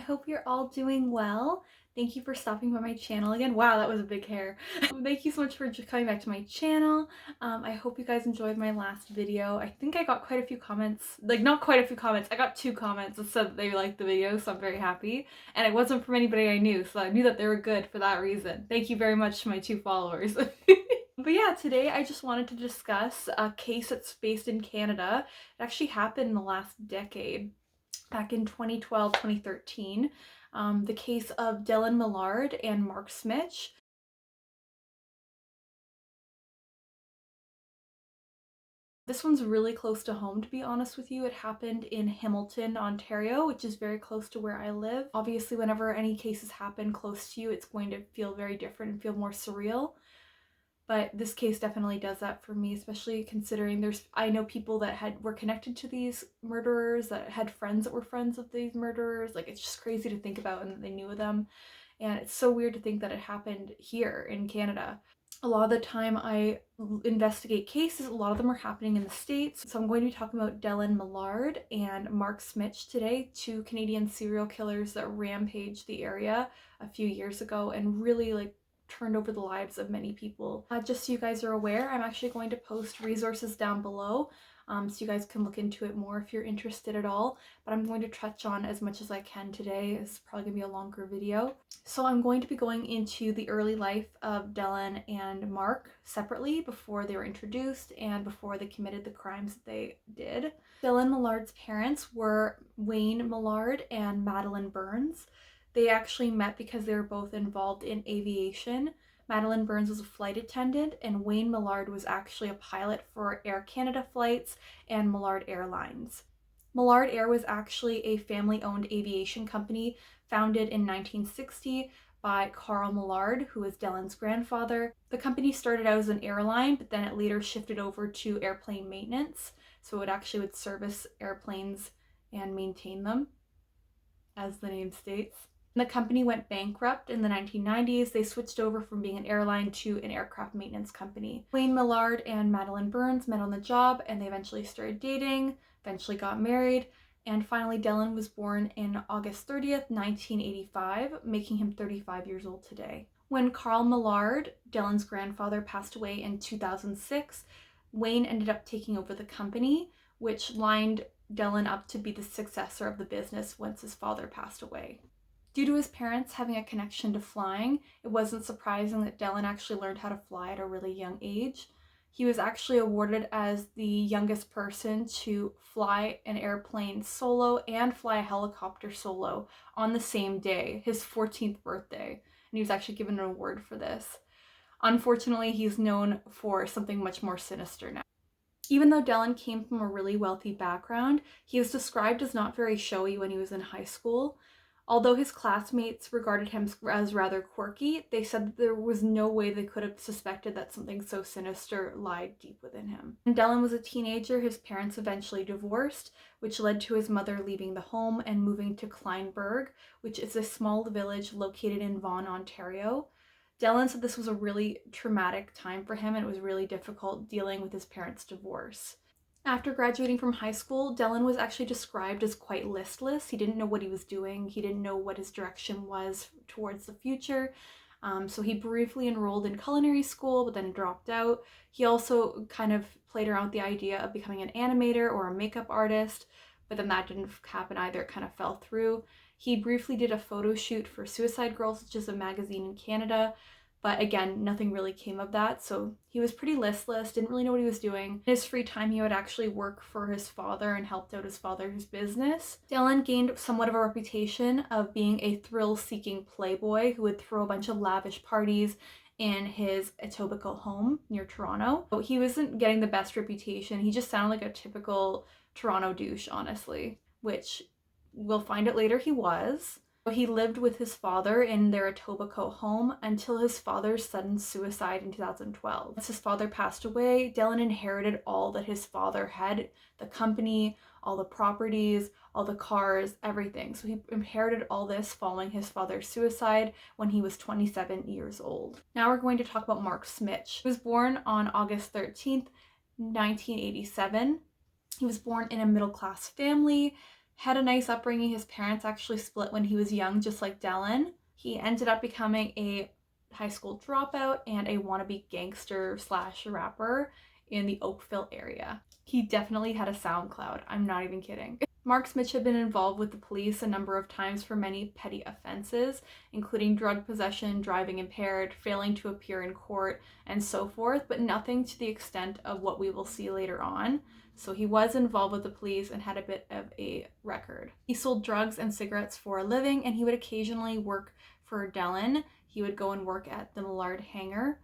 hope you're all doing well. Thank you for stopping by my channel again. Wow, that was a big hair. Thank you so much for coming back to my channel. I hope you guys enjoyed my last video. I think I got quite a few comments, like not quite a few comments, I got 2 comments that said that they liked the video, so I'm very happy. And it wasn't from anybody I knew, so I knew that they were good for that reason. Thank you very much to my 2 followers. But yeah, today I just wanted to discuss a case that's based in Canada. It actually happened in the last decade. Back in 2012, 2013, the case of Dellen Millard and Mark Smich. This one's really close to home, to be honest with you. It happened in Hamilton, Ontario, which is very close to where I live. Obviously, whenever any cases happen close to you, it's going to feel very different and feel more surreal. But this case definitely does that for me, especially considering I know people that were connected to these murderers, that had friends that were friends of these murderers. Like, it's just crazy to think about, and that they knew them. And it's so weird to think that it happened here in Canada. A lot of the time I investigate cases, a lot of them are happening in the States. So I'm going to be talking about Dellen Millard and Mark Smich today, 2 Canadian serial killers that rampaged the area a few years ago and really turned over the lives of many people. Just so you guys are aware, I'm actually going to post resources down below so you guys can look into it more if you're interested at all, but I'm going to touch on as much as I can today. It's probably gonna be a longer video. So I'm going to be going into the early life of Dellen and Mark separately before they were introduced and before they committed the crimes that they did. Dellen Millard's parents were Wayne Millard and Madeline Burns. They actually met because they were both involved in aviation. Madeline Burns was a flight attendant, and Wayne Millard was actually a pilot for Air Canada flights and Millard Airlines. Millard Air was actually a family-owned aviation company founded in 1960 by Carl Millard, who was Dellen's grandfather. The company started out as an airline, but then it later shifted over to airplane maintenance, so it actually would service airplanes and maintain them, as the name states. When the company went bankrupt in the 1990s, they switched over from being an airline to an aircraft maintenance company. Wayne Millard and Madeline Burns met on the job, and they eventually started dating, eventually got married, and finally Dellen was born in August 30th, 1985, making him 35 years old today. When Carl Millard, Dellen's grandfather, passed away in 2006, Wayne ended up taking over the company, which lined Dellen up to be the successor of the business once his father passed away. Due to his parents having a connection to flying, it wasn't surprising that Dellen actually learned how to fly at a really young age. He was actually awarded as the youngest person to fly an airplane solo and fly a helicopter solo on the same day, his 14th birthday, and he was actually given an award for this. Unfortunately, he's known for something much more sinister now. Even though Dellen came from a really wealthy background, he was described as not very showy when he was in high school. Although his classmates regarded him as rather quirky, they said that there was no way they could have suspected that something so sinister lied deep within him. When Dellen was a teenager, his parents eventually divorced, which led to his mother leaving the home and moving to Kleinburg, which is a small village located in Vaughan, Ontario. Dellen said this was a really traumatic time for him and it was really difficult dealing with his parents' divorce. After graduating from high school, Dellen was actually described as quite listless. He didn't know what he was doing. He didn't know what his direction was towards the future. So he briefly enrolled in culinary school, but then dropped out. He also kind of played around with the idea of becoming an animator or a makeup artist, but then that didn't happen either. It kind of fell through. He briefly did a photo shoot for Suicide Girls, which is a magazine in Canada, but again, nothing really came of that, so he was pretty listless, didn't really know what he was doing. In his free time, he would actually work for his father and helped out his father's business. Dellen gained somewhat of a reputation of being a thrill-seeking playboy who would throw a bunch of lavish parties in his Etobicoke home near Toronto. But he wasn't getting the best reputation. He just sounded like a typical Toronto douche, honestly, which we'll find out later he was. He lived with his father in their Etobicoke home until his father's sudden suicide in 2012. Once his father passed away, Dellen inherited all that his father had, the company, all the properties, all the cars, everything. So he inherited all this following his father's suicide when he was 27 years old. Now we're going to talk about Mark Smich. He was born on August 13th, 1987. He was born in a middle-class family. Had a nice upbringing. His parents actually split when he was young, just like Dellen. He ended up becoming a high school dropout and a wannabe gangster slash rapper in the Oakville area. He definitely had a SoundCloud. I'm not even kidding. Mark Smich had been involved with the police a number of times for many petty offenses, including drug possession, driving impaired, failing to appear in court, and so forth, but nothing to the extent of what we will see later on. So he was involved with the police and had a bit of a record. He sold drugs and cigarettes for a living, and he would occasionally work for Dellen. He would go and work at the Millard hangar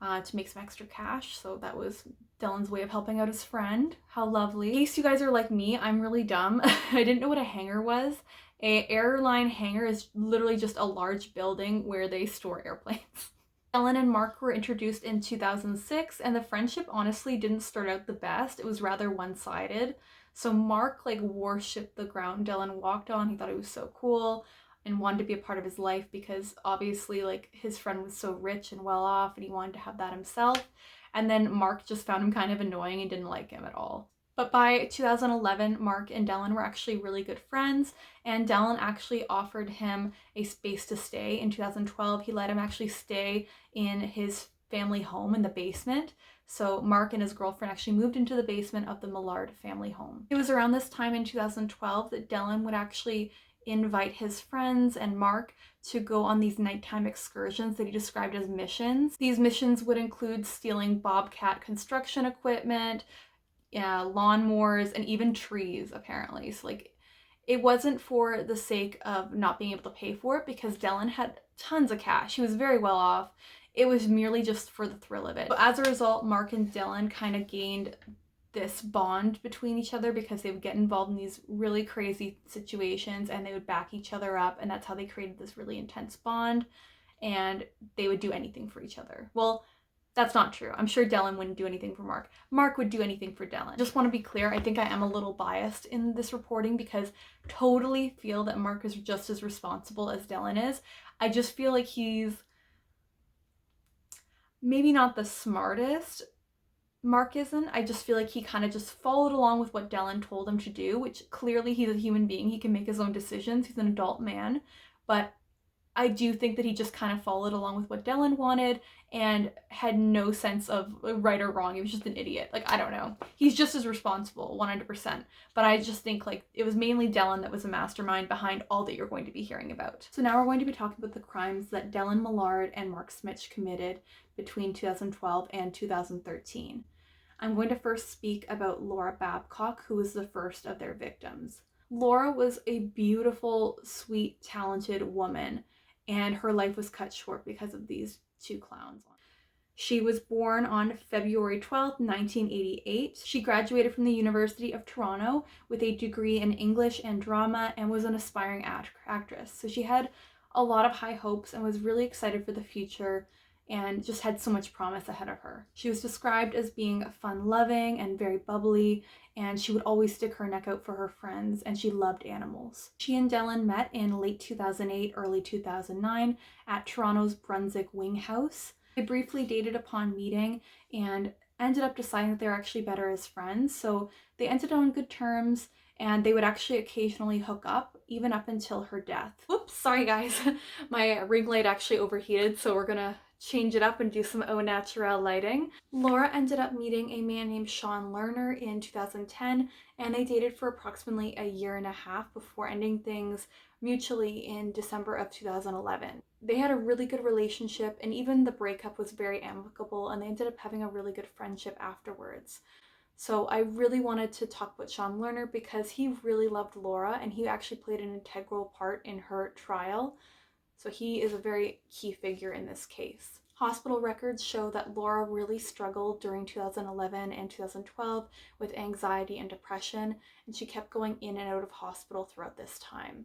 to make some extra cash. So that was Dellen's way of helping out his friend. How lovely. In case you guys are like me, I'm really dumb. I didn't know what a hangar was. An airline hangar is literally just a large building where they store airplanes. Dellen and Mark were introduced in 2006, and the friendship honestly didn't start out the best. It was rather one-sided. So Mark worshipped the ground Dellen walked on. He thought it was so cool and wanted to be a part of his life because obviously his friend was so rich and well off and he wanted to have that himself. And then Mark just found him kind of annoying and didn't like him at all. But by 2011, Mark and Dellen were actually really good friends, and Dellen actually offered him a space to stay. In 2012, he let him actually stay in his family home in the basement. So Mark and his girlfriend actually moved into the basement of the Millard family home. It was around this time in 2012 that Dellen would actually invite his friends and Mark to go on these nighttime excursions that he described as missions. These missions would include stealing Bobcat construction equipment, lawnmowers, and even trees, apparently. So it wasn't for the sake of not being able to pay for it because Dellen had tons of cash. He was very well off. It was merely just for the thrill of it. So as a result, Mark and Dellen kind of gained this bond between each other because they would get involved in these really crazy situations and they would back each other up, and that's how they created this really intense bond, and they would do anything for each other. Well, that's not true. I'm sure Dellen wouldn't do anything for Mark. Mark would do anything for Dellen. Just want to be clear, I think I am a little biased in this reporting because I totally feel that Mark is just as responsible as Dellen is. I just feel like he's maybe not the smartest. Mark isn't. I just feel like he kind of just followed along with what Dellen told him to do, which clearly he's a human being. He can make his own decisions. He's an adult man. But I do think that he just kind of followed along with what Dellen wanted and had no sense of right or wrong. He was just an idiot. I don't know. He's just as responsible, 100%. But I just think it was mainly Dellen that was a mastermind behind all that you're going to be hearing about. So now we're going to be talking about the crimes that Dellen Millard and Mark Smich committed between 2012 and 2013. I'm going to first speak about Laura Babcock, who was the first of their victims. Laura was a beautiful, sweet, talented woman, and her life was cut short because of these two clowns. She was born on February 12th, 1988. She graduated from the University of Toronto with a degree in English and drama and was an aspiring actress. So she had a lot of high hopes and was really excited for the future and just had so much promise ahead of her. She was described as being fun-loving and very bubbly, and she would always stick her neck out for her friends, and she loved animals. She and Dellen met in late 2008, early 2009 at Toronto's Brunswick Wing House. They briefly dated upon meeting and ended up deciding that they were actually better as friends, so they ended on good terms, and they would actually occasionally hook up, even up until her death. Whoops, sorry guys. My ring light actually overheated, so we're gonna change it up and do some au naturel lighting. Laura ended up meeting a man named Sean Lerner in 2010, and they dated for approximately a year and a half before ending things mutually in December of 2011. They had a really good relationship, and even the breakup was very amicable, and they ended up having a really good friendship afterwards. So I really wanted to talk about Sean Lerner because he really loved Laura, and he actually played an integral part in her trial. So he is a very key figure in this case. Hospital records show that Laura really struggled during 2011 and 2012 with anxiety and depression, and she kept going in and out of hospital throughout this time.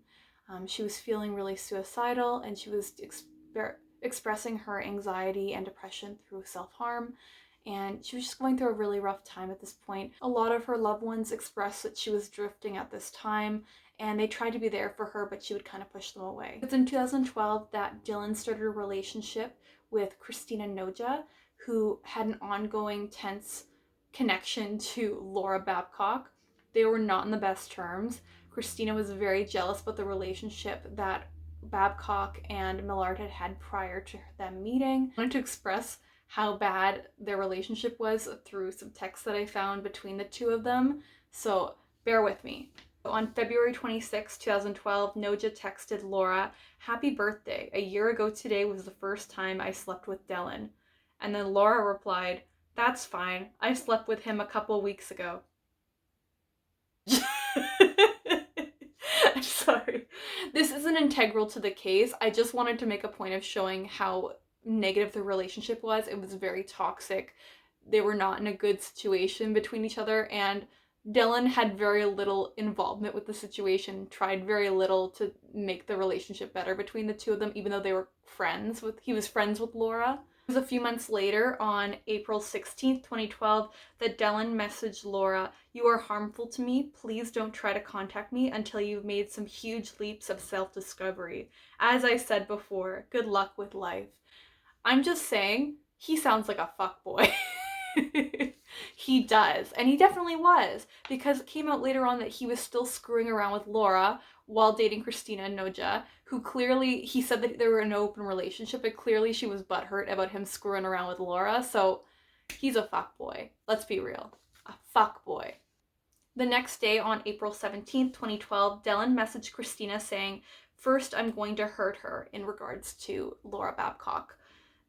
She was feeling really suicidal, and she was expressing her anxiety and depression through self-harm, and she was just going through a really rough time at this point. A lot of her loved ones expressed that she was drifting at this time, and they tried to be there for her, but she would kind of push them away. It's in 2012 that Dellen started a relationship with Christina Noja, who had an ongoing tense connection to Laura Babcock. They were not in the best terms. Christina was very jealous about the relationship that Babcock and Millard had had prior to them meeting. I wanted to express how bad their relationship was through some texts that I found between the two of them, so bear with me. On February 26, 2012, Noja texted Laura, "Happy birthday. A year ago today was the first time I slept with Dellen." And then Laura replied, "That's fine. I slept with him a couple weeks ago." I'm sorry. This isn't integral to the case. I just wanted to make a point of showing how negative the relationship was. It was very toxic. They were not in a good situation between each other, and Dellen had very little involvement with the situation, tried very little to make the relationship better between the two of them, even though they were friends with, he was friends with Laura. It was a few months later, on April 16th, 2012, that Dellen messaged Laura, "You are harmful to me. Please don't try to contact me until you've made some huge leaps of self-discovery. As I said before, good luck with life." I'm just saying, he sounds like a fuckboy. He does, and he definitely was, because it came out later on that he was still screwing around with Laura while dating Christina and Noja, who clearly, he said that they were in an open relationship, but clearly she was butthurt about him screwing around with Laura, so he's a fuckboy. Let's be real. A fuckboy. The next day, on April 17th, 2012, Dellen messaged Christina saying, "First, I'm going to hurt her," in regards to Laura Babcock.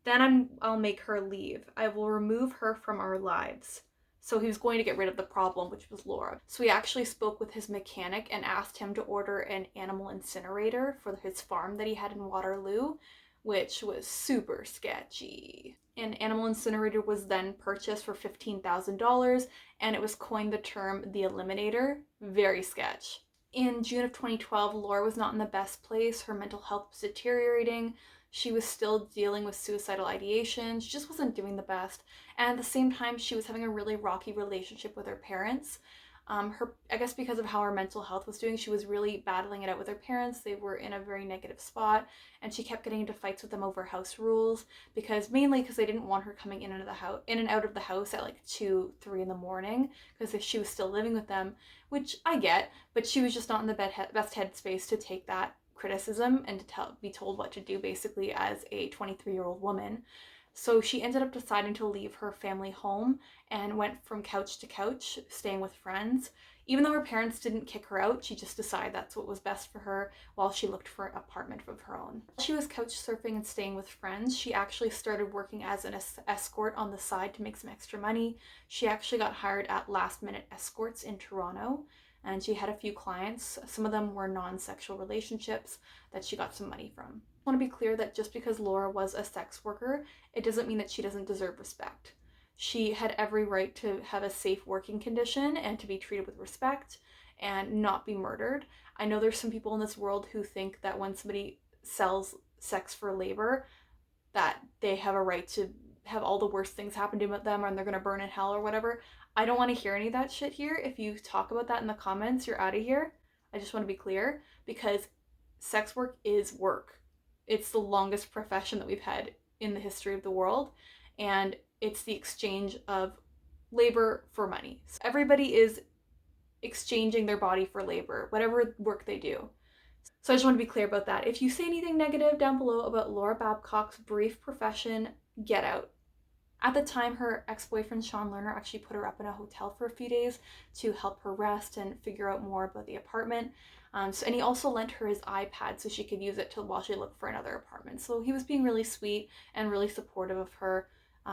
"Then I'll make her leave. I will remove her from our lives." So he was going to get rid of the problem, which was Laura. So he actually spoke with his mechanic and asked him to order an animal incinerator for his farm that he had in Waterloo, which was super sketchy. An animal incinerator was then purchased for $15,000, and it was coined the term the Eliminator. Very sketch. In June of 2012, Laura was not in the best place. Her mental health was deteriorating. She was still dealing with suicidal ideation. She just wasn't doing the best. And at the same time, she was having a really rocky relationship with her parents. I guess because of how her mental health was doing, she was really battling it out with her parents. They were in a very negative spot, and she kept getting into fights with them over house rules, mainly because they didn't want her coming in and out of the house at like 2, 3 in the morning, because if she was still living with them, which I get, but she was just not in the best headspace to take that criticism and to be told what to do, basically, as a 23-year-old woman. So she ended up deciding to leave her family home and went from couch to couch, staying with friends. Even though her parents didn't kick her out, she just decided that's what was best for her while she looked for an apartment of her own. While she was couch surfing and staying with friends, she actually started working as an escort on the side to make some extra money. She actually got hired at Last Minute Escorts in Toronto, and she had a few clients. Some of them were non-sexual relationships that she got some money from. I want to be clear that just because Laura was a sex worker, it doesn't mean that she doesn't deserve respect. She had every right to have a safe working condition and to be treated with respect and not be murdered. I know there's some people in this world who think that when somebody sells sex for labor, that they have a right to have all the worst things happen to them and they're going to burn in hell or whatever. I don't want to hear any of that shit here. If you talk about that in the comments, you're out of here. I just want to be clear, because sex work is work. It's the longest profession that we've had in the history of the world, and it's the exchange of labor for money. So everybody is exchanging their body for labor, whatever work they do. So I just want to be clear about that. If you say anything negative down below about Laura Babcock's brief profession, get out. At the time, her ex-boyfriend Sean Lerner actually put her up in a hotel for a few days to help her rest and figure out more about the apartment. And he also lent her his iPad so she could use it while she looked for another apartment. So he was being really sweet and really supportive of her,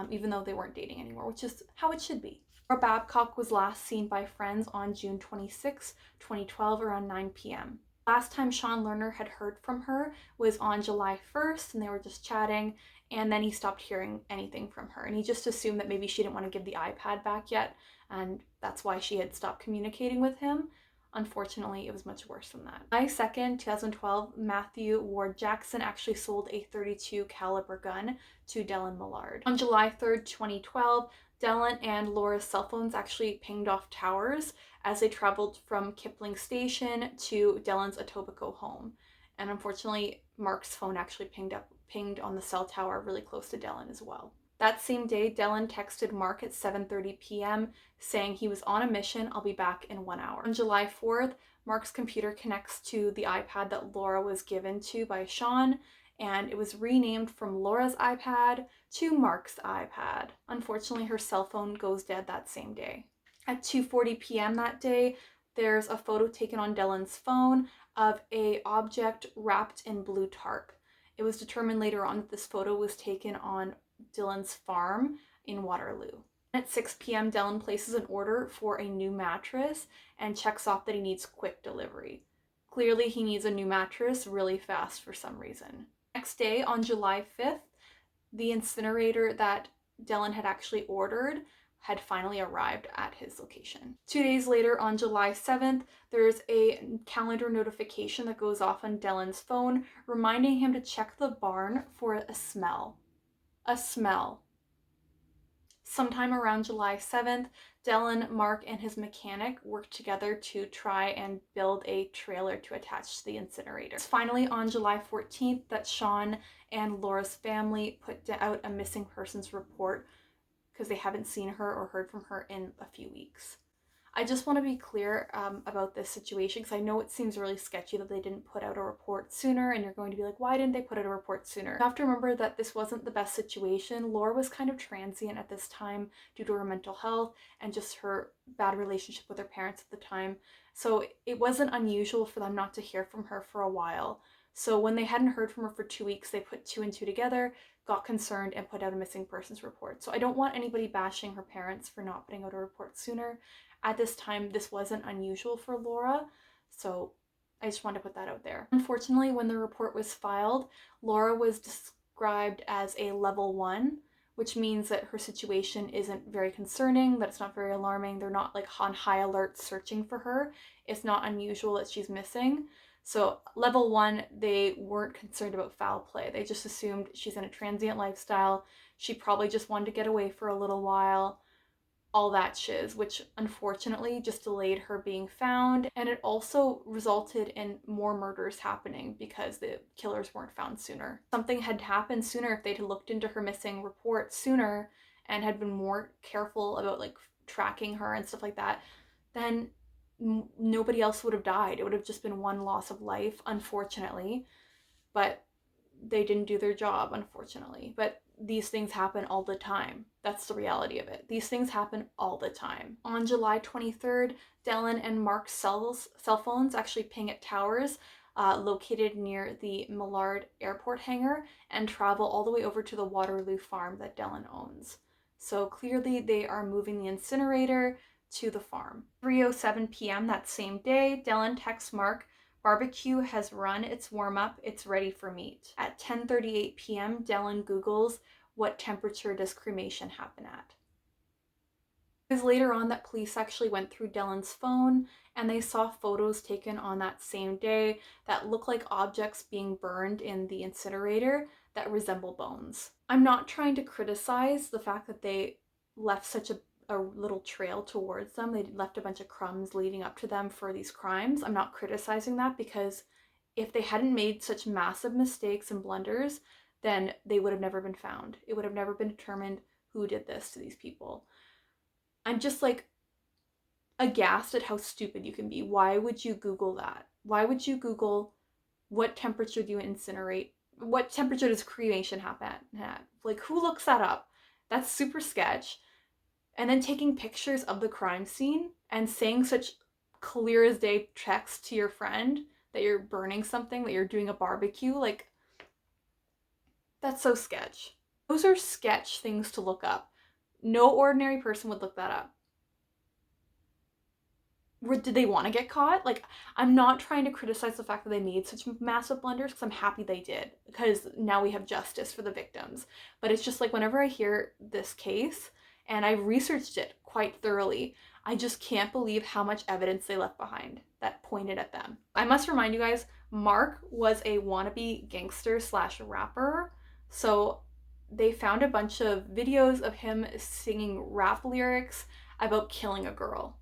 even though they weren't dating anymore, which is how it should be. Laura Babcock was last seen by friends on June 26, 2012, around 9 p.m. Last time Sean Lerner had heard from her was on July 1st, and they were just chatting, and then he stopped hearing anything from her, and he just assumed that maybe she didn't want to give the iPad back yet, and that's why she had stopped communicating with him. Unfortunately, it was much worse than that. July 2nd, 2012, Matthew Ward Jackson actually sold a .32 caliber gun to Dellen Millard. On July 3rd, 2012, Dellen and Laura's cell phones actually pinged off towers as they traveled from Kipling Station to Dellen's Etobicoke home. And unfortunately, Mark's phone actually pinged on the cell tower really close to Dellen as well. That same day, Dellen texted Mark at 7:30 p.m. saying he was on a mission, I'll be back in 1 hour. On July 4th, Mark's computer connects to the iPad that Laura was given to by Sean, and it was renamed from Laura's iPad to Mark's iPad. Unfortunately, her cell phone goes dead that same day. At 2:40 p.m. that day, there's a photo taken on Dellen's phone of an object wrapped in blue tarp. It was determined later on that this photo was taken on Dylan's farm in Waterloo. At 6 p.m., Dellen places an order for a new mattress and checks off that he needs quick delivery. Clearly, he needs a new mattress really fast for some reason. Next day, on July 5th, the incinerator that Dellen had actually ordered had finally arrived at his location. 2 days later, on July 7th, there's a calendar notification that goes off on Dellen's phone, reminding him to check the barn for a smell. A smell. Sometime around July 7th, Dellen, Mark, and his mechanic worked together to try and build a trailer to attach to the incinerator. It's finally on July 14th that Sean and Laura's family put out a missing persons report because they haven't seen her or heard from her in a few weeks. I just want to be clear about this situation because I know it seems really sketchy that they didn't put out a report sooner, and you're going to be like, why didn't they put out a report sooner? You have to remember that this wasn't the best situation. Laura was kind of transient at this time due to her mental health and just her bad relationship with her parents at the time. So it wasn't unusual for them not to hear from her for a while. So when they hadn't heard from her for 2 weeks, they put 2 and 2 together, got concerned, and put out a missing persons report. So I don't want anybody bashing her parents for not putting out a report sooner. At this time, this wasn't unusual for Laura, so I just wanted to put that out there. Unfortunately, when the report was filed, Laura was described as a level 1, which means that her situation isn't very concerning, that it's not very alarming. They're not like on high alert searching for her. It's not unusual that she's missing. So level 1, they weren't concerned about foul play. They just assumed she's in a transient lifestyle. She probably just wanted to get away for a little while. All that shiz, which unfortunately just delayed her being found, and it also resulted in more murders happening because the killers weren't found sooner. Something had happened sooner if they'd looked into her missing report sooner and had been more careful about like tracking her and stuff like that, then nobody else would have died. It would have just been one loss of life, unfortunately, but they didn't do their job, unfortunately. But these things happen all the time. That's the reality of it. These things happen all the time. On July 23rd, Dellen and Mark's cell phones actually ping at towers located near the Millard airport hangar and travel all the way over to the Waterloo farm that Dellen owns. So clearly they are moving the incinerator to the farm. 3:07 p.m. that same day, Dellen texts Mark, "Barbecue has run its warm-up, it's ready for meat." At 10:38 p.m., Dellen Googles, "What temperature does cremation happen at?" It was later on that police actually went through Dellen's phone and they saw photos taken on that same day that look like objects being burned in the incinerator that resemble bones. I'm not trying to criticize the fact that they left such a little trail towards them. They left a bunch of crumbs leading up to them for these crimes. I'm not criticizing that because if they hadn't made such massive mistakes and blunders, then they would have never been found. It would have never been determined who did this to these people. I'm just like aghast at how stupid you can be. Why would you Google that? Why would you Google what temperature do you incinerate? What temperature does cremation happen at? Like, who looks that up? That's super sketch. And then taking pictures of the crime scene and saying such clear as day text to your friend that you're burning something, that you're doing a barbecue, like, that's so sketch. Those are sketch things to look up. No ordinary person would look that up. Did they want to get caught? Like, I'm not trying to criticize the fact that they made such massive blunders because I'm happy they did, because now we have justice for the victims. But it's just like whenever I hear this case, and I researched it quite thoroughly, I just can't believe how much evidence they left behind that pointed at them. I must remind you guys, Mark was a wannabe gangster / rapper. So they found a bunch of videos of him singing rap lyrics about killing a girl.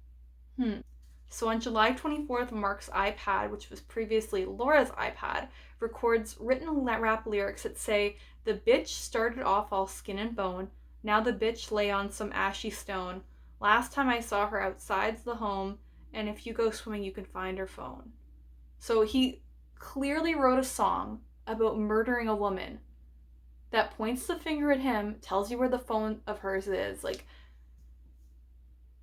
So on July 24th, Mark's iPad, which was previously Laura's iPad, records written rap lyrics that say, "The bitch started off all skin and bone. Now the bitch lay on some ashy stone. Last time I saw her outside's the home, and if you go swimming, you can find her phone. So he clearly wrote a song about murdering a woman that points the finger at him, tells you where the phone of hers is. Like,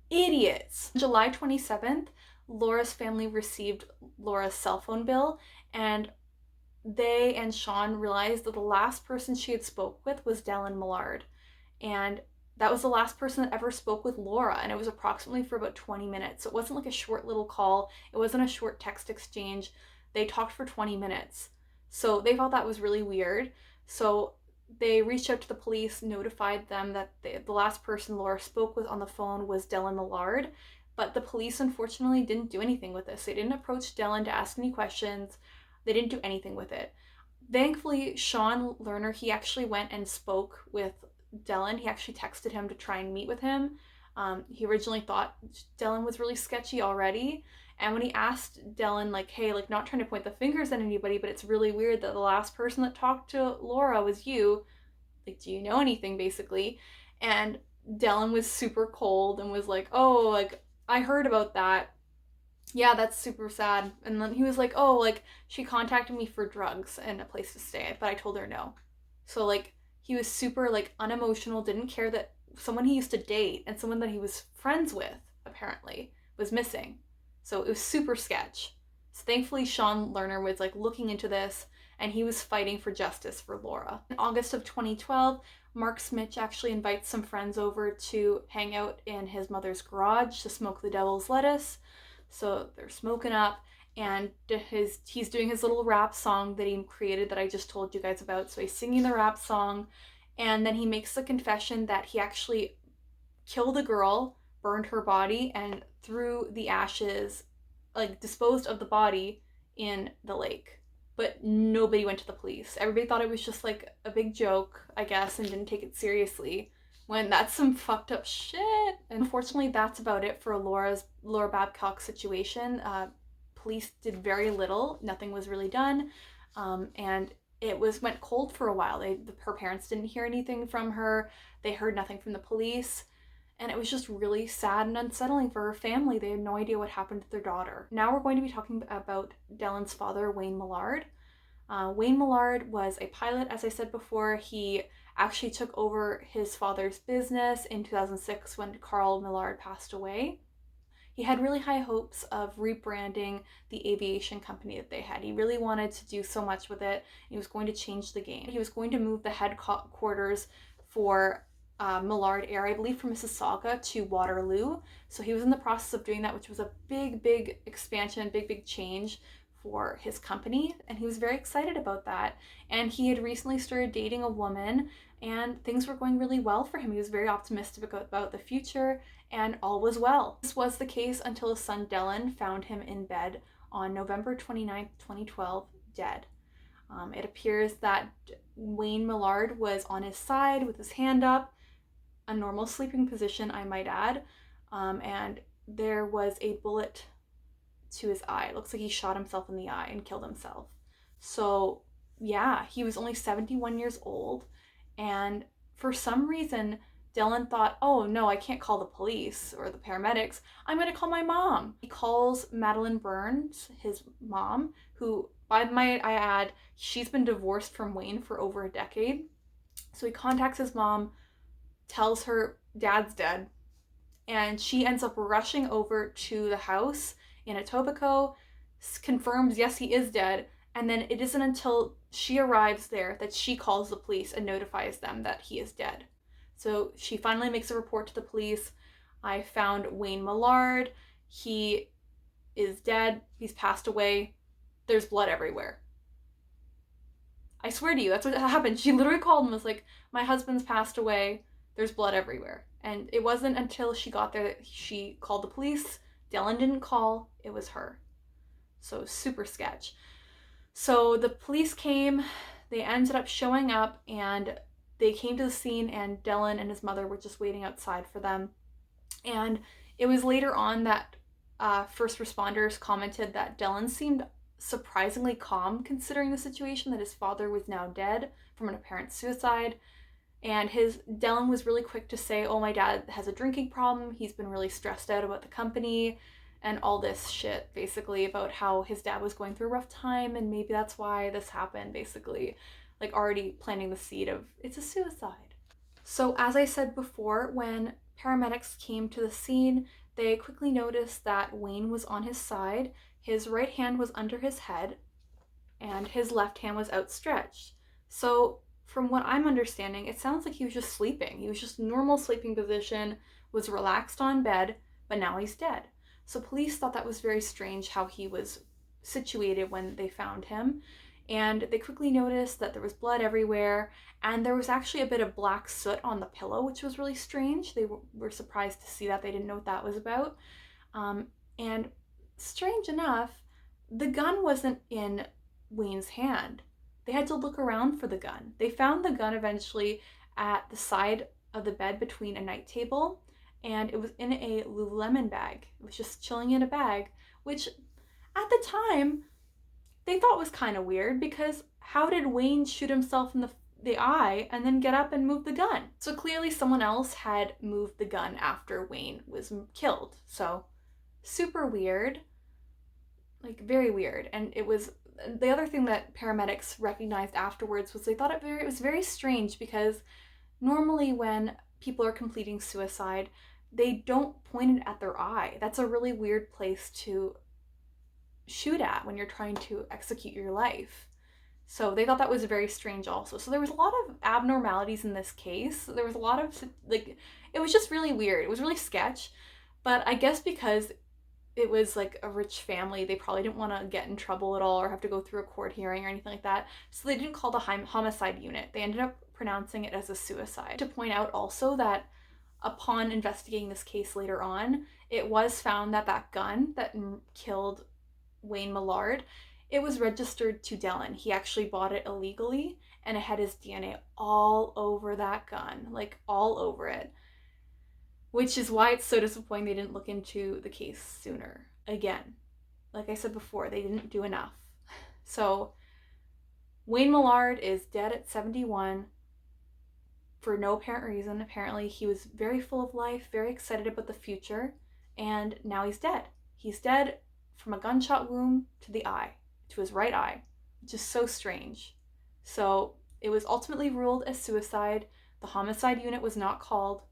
idiots. July 27th, Laura's family received Laura's cell phone bill, and they and Sean realized that the last person she had spoke with was Dellen Millard. And that was the last person that ever spoke with Laura, and it was approximately for about 20 minutes. So it wasn't like a short little call. It wasn't a short text exchange. They talked for 20 minutes. So they thought that was really weird. So they reached out to the police, notified them that the last person Laura spoke with on the phone was Dellen Millard. But the police, unfortunately, didn't do anything with this. They didn't approach Dellen to ask any questions. They didn't do anything with it. Thankfully, Sean Lerner, he actually went and spoke with Dellen. He actually texted him to try and meet with him. He originally thought Dellen was really sketchy already. And when he asked Dellen, like, hey, like, not trying to point the fingers at anybody, but it's really weird that the last person that talked to Laura was you. Like, do you know anything, basically? And Dellen was super cold and was like, oh, like, I heard about that. Yeah, that's super sad. And then he was like, oh, like, she contacted me for drugs and a place to stay, but I told her no. So, like, he was super, like, unemotional, didn't care that someone he used to date and someone that he was friends with, apparently, was missing. So it was super sketch. So thankfully, Sean Lerner was, like, looking into this, and he was fighting for justice for Laura. In August of 2012, Mark Smich actually invites some friends over to hang out in his mother's garage to smoke the devil's lettuce. So they're smoking up, and he's doing his little rap song that he created that I just told you guys about. So he's singing the rap song, and then he makes the confession that he actually killed a girl, burned her body, and threw the ashes, like, disposed of the body in the lake. But nobody went to the police. Everybody thought it was just, like, a big joke, I guess, and didn't take it seriously, when that's some fucked up shit. And unfortunately, that's about it for Laura Babcock situation. Police did very little. Nothing was really done. And it went cold for a while. Her parents didn't hear anything from her. They heard nothing from the police. And it was just really sad and unsettling for her family. They had no idea what happened to their daughter. Now we're going to be talking about Dellen's father, Wayne Millard. Wayne Millard was a pilot, as I said before. He actually took over his father's business in 2006 when Carl Millard passed away. He had really high hopes of rebranding the aviation company that they had. He really wanted to do so much with it. He was going to change the game. He was going to move the headquarters for Millard Air, I believe, from Mississauga to Waterloo. So he was in the process of doing that, which was a big expansion, big change for his company, and he was very excited about that. And he had recently started dating a woman, and things were going really well for him. He was very optimistic about the future, and all was well. This was the case until his son Dellen found him in bed on November 29th, 2012, dead. It appears that Wayne Millard was on his side with his hand up, a normal sleeping position, I might add, and there was a bullet to his eye. It looks like he shot himself in the eye and killed himself. So yeah, he was only 71 years old, and for some reason Dellen thought, oh no, I can't call the police or the paramedics, I'm gonna call my mom. He calls Madeline Burns, his mom, who, I add, she's been divorced from Wayne for over a decade. So he contacts his mom, tells her dad's dead, and she ends up rushing over to the house in Etobicoke, confirms, yes, he is dead, and then it isn't until she arrives there that she calls the police and notifies them that he is dead. So she finally makes a report to the police. I found Wayne Millard. He is dead. He's passed away. There's blood everywhere. I swear to you, that's what happened. She literally called and was like, my husband's passed away. There's blood everywhere. And it wasn't until she got there that she called the police. Dellen didn't call, it was her. So super sketch. So the police came, they ended up showing up, and they came to the scene, and Dellen and his mother were just waiting outside for them. And it was later on that first responders commented that Dellen seemed surprisingly calm considering the situation, that his father was now dead from an apparent suicide. And Dellen was really quick to say, oh, my dad has a drinking problem. He's been really stressed out about the company. and all this shit basically about how his dad was going through a rough time and maybe that's why this happened, basically. Like already planting the seed of it's a suicide. So, as I said before, when paramedics came to the scene, they quickly noticed that Wayne was on his side, his right hand was under his head, and his left hand was outstretched. So, from what I'm understanding, it sounds like he was just sleeping. He was just normal sleeping position, was relaxed on bed, but now he's dead. So, police thought that was very strange how he was situated when they found him. And they quickly noticed that there was blood everywhere, and there was actually a bit of black soot on the pillow, which was really strange. They were surprised to see that. They didn't know what that was about. And strange enough, the gun wasn't in Wayne's hand. They had to look around for the gun. They found the gun eventually at the side of the bed between a night table, and it was in a Lululemon bag. It was just chilling in a bag, which at the time they thought was kind of weird because how did Wayne shoot himself in the eye and then get up and move the gun? So clearly someone else had moved the gun after Wayne was killed. So super weird, like very weird. And it was the other thing that paramedics recognized afterwards was they thought it was very strange because normally when people are completing suicide, they don't point it at their eye. That's a really weird place to shoot at when you're trying to execute your life. So they thought that was very strange also. So there was a lot of abnormalities in this case. There was a lot of, like, it was just really weird. It was really sketch. But I guess because it was like a rich family, they probably didn't want to get in trouble at all or have to go through a court hearing or anything like that. So they didn't call the homicide unit. They ended up pronouncing it as a suicide. To point out also that upon investigating this case later on, it was found that that gun that killed Wayne Millard, it was registered to Dellen. He actually bought it illegally and it had his DNA all over that gun, like all over it. Which is why it's so disappointing they didn't look into the case sooner. Again, like I said before, they didn't do enough. So Wayne Millard is dead at 71 for no apparent reason. Apparently he was very full of life, very excited about the future, and now he's dead. He's dead from a gunshot wound to the eye, to his right eye, which is so strange. So it was ultimately ruled as suicide. The homicide unit was not called,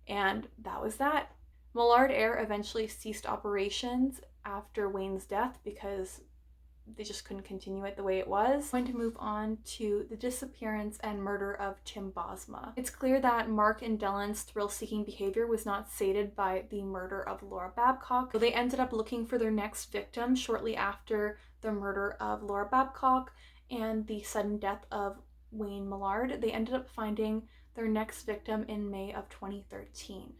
and that was that. Millard Air eventually ceased operations after Wayne's death because they just couldn't continue it the way it was. I'm going to move on to the disappearance and murder of Tim Bosma. It's clear that Mark and Dellen's thrill-seeking behavior was not sated by the murder of Laura Babcock. So they ended up looking for their next victim shortly after the murder of Laura Babcock and the sudden death of Wayne Millard. They ended up finding their next victim in May of 2013.